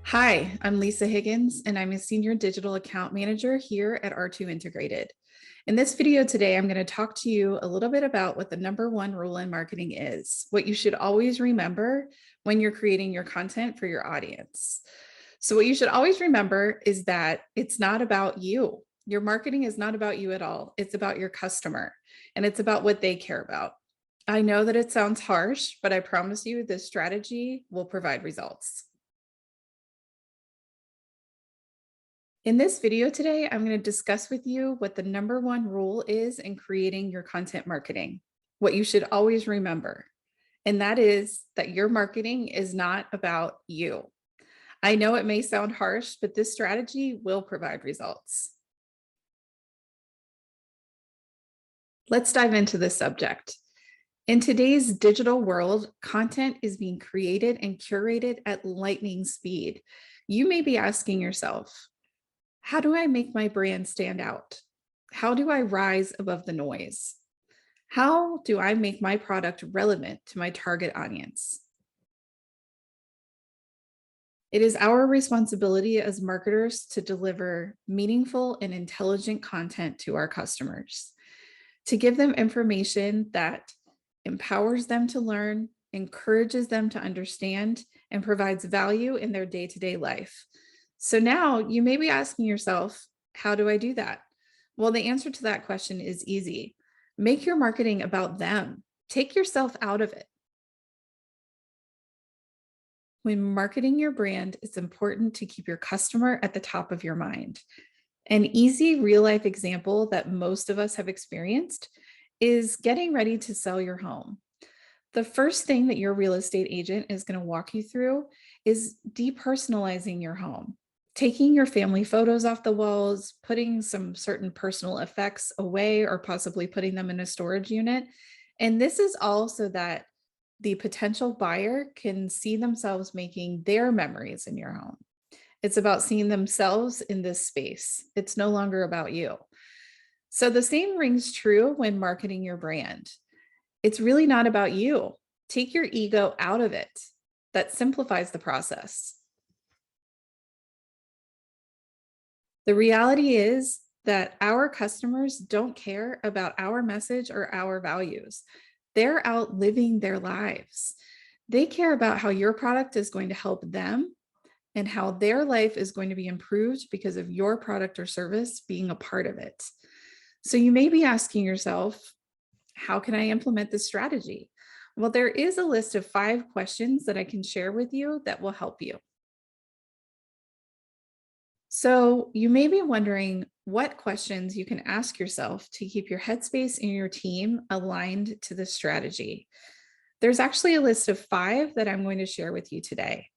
Hi, I'm Lisa Higgins, and I'm a Senior Digital Account Manager here at R2 Integrated. In this video today, I'm going to talk to you a little bit about what the number one rule in marketing is, what you should always remember when you're creating your content for your audience. So what you should always remember is that it's not about you. Your marketing is not about you at all. It's about your customer, and it's about what they care about. I know that it sounds harsh, but I promise you this strategy will provide results. In this video today, I'm going to discuss with you what the number one rule is in creating your content marketing, what you should always remember. And that is that your marketing is not about you. I know it may sound harsh, but this strategy will provide results. Let's dive into this subject. In today's digital world, content is being created and curated at lightning speed. You may be asking yourself, how do I make my brand stand out? How do I rise above the noise? How do I make my product relevant to my target audience? It is our responsibility as marketers to deliver meaningful and intelligent content to our customers, to give them information that empowers them to learn, encourages them to understand, and provides value in their day-to-day life. So now you may be asking yourself, how do I do that? Well, the answer to that question is easy. Make your marketing about them. Take yourself out of it. When marketing your brand, it's important to keep your customer at the top of your mind. An easy real-life example that most of us have experienced is getting ready to sell your home. The first thing that your real estate agent is going to walk you through is depersonalizing your home, taking your family photos off the walls, putting some certain personal effects away, or possibly putting them in a storage unit. And this is all so that the potential buyer can see themselves making their memories in your home. It's about seeing themselves in this space. It's no longer about you. So the same rings true when marketing your brand. It's really not about you. Take your ego out of it. That simplifies the process. The reality is that our customers don't care about our message or our values. They're out living their lives. They care about how your product is going to help them and how their life is going to be improved because of your product or service being a part of it. So you may be asking yourself, how can I implement this strategy? Well, there is a list of 5 questions that I can share with you that will help you. So you may be wondering what questions you can ask yourself to keep your headspace and your team aligned to this strategy. There's actually a list of 5 that I'm going to share with you today.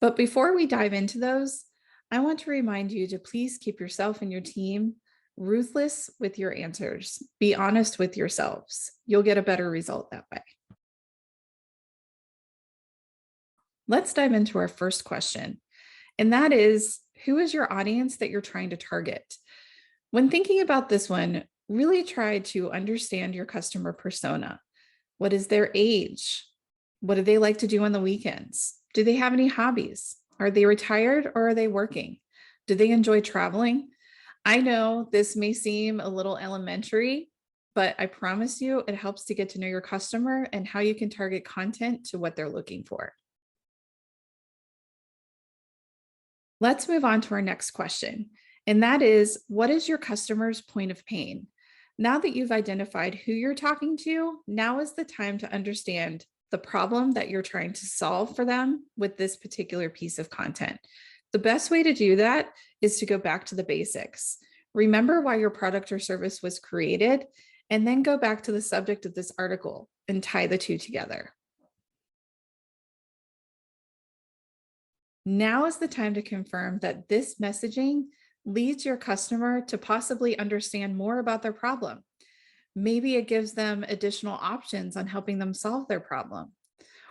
But before we dive into those, I want to remind you to please keep yourself and your team ruthless with your answers. Be honest with yourselves. You'll get a better result that way. Let's dive into our first question, and that is, who is your audience that you're trying to target? When thinking about this one, really try to understand your customer persona. What is their age? What do they like to do on the weekends? Do they have any hobbies? Are they retired or are they working? Do they enjoy traveling? I know this may seem a little elementary, but I promise you it helps to get to know your customer and how you can target content to what they're looking for. Let's move on to our next question, and that is, what is your customer's point of pain? Now that you've identified who you're talking to, now is the time to understand the problem that you're trying to solve for them with this particular piece of content. The best way to do that is to go back to the basics. Remember why your product or service was created, and then go back to the subject of this article and tie the two together. Now is the time to confirm that this messaging leads your customer to possibly understand more about their problem. Maybe it gives them additional options on helping them solve their problem.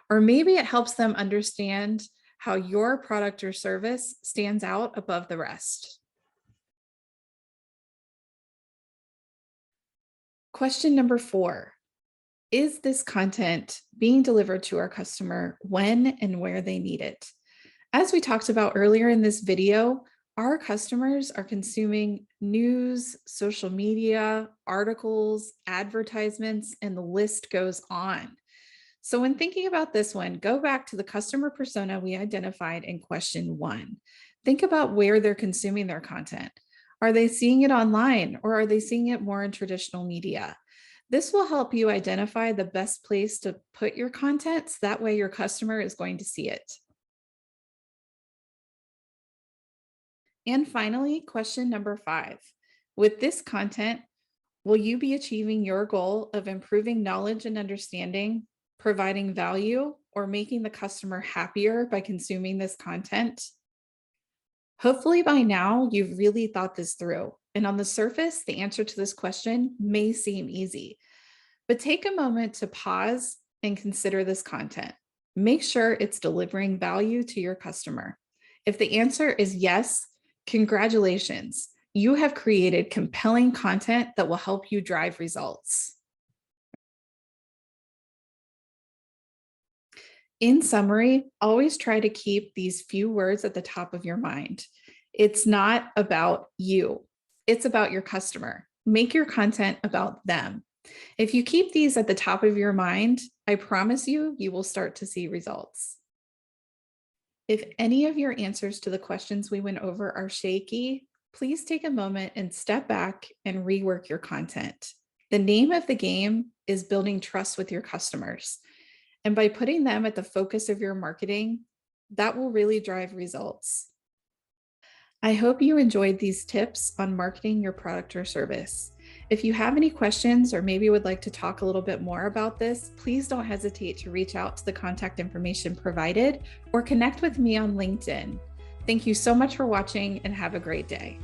Or maybe it helps them understand how your product or service stands out above the rest. Question number 4, is this content being delivered to our customer when and where they need it? As we talked about earlier in this video, our customers are consuming news, social media, articles, advertisements, and the list goes on. So when thinking about this one, go back to the customer persona we identified in question 1. Think about where they're consuming their content. Are they seeing it online, or are they seeing it more in traditional media? This will help you identify the best place to put your content, so that way your customer is going to see it. And finally, question number 5. With this content, will you be achieving your goal of improving knowledge and understanding, providing value, or making the customer happier by consuming this content? Hopefully by now you've really thought this through. And on the surface, the answer to this question may seem easy, but take a moment to pause and consider this content. Make sure it's delivering value to your customer. If the answer is yes, congratulations. You have created compelling content that will help you drive results. In summary, always try to keep these few words at the top of your mind. It's not about you, it's about your customer. Make your content about them. If you keep these at the top of your mind, I promise you, you will start to see results. If any of your answers to the questions we went over are shaky, please take a moment and step back and rework your content. The name of the game is building trust with your customers. And by putting them at the focus of your marketing, that will really drive results. I hope you enjoyed these tips on marketing your product or service. If you have any questions or maybe would like to talk a little bit more about this, please don't hesitate to reach out to the contact information provided or connect with me on LinkedIn. Thank you so much for watching and have a great day.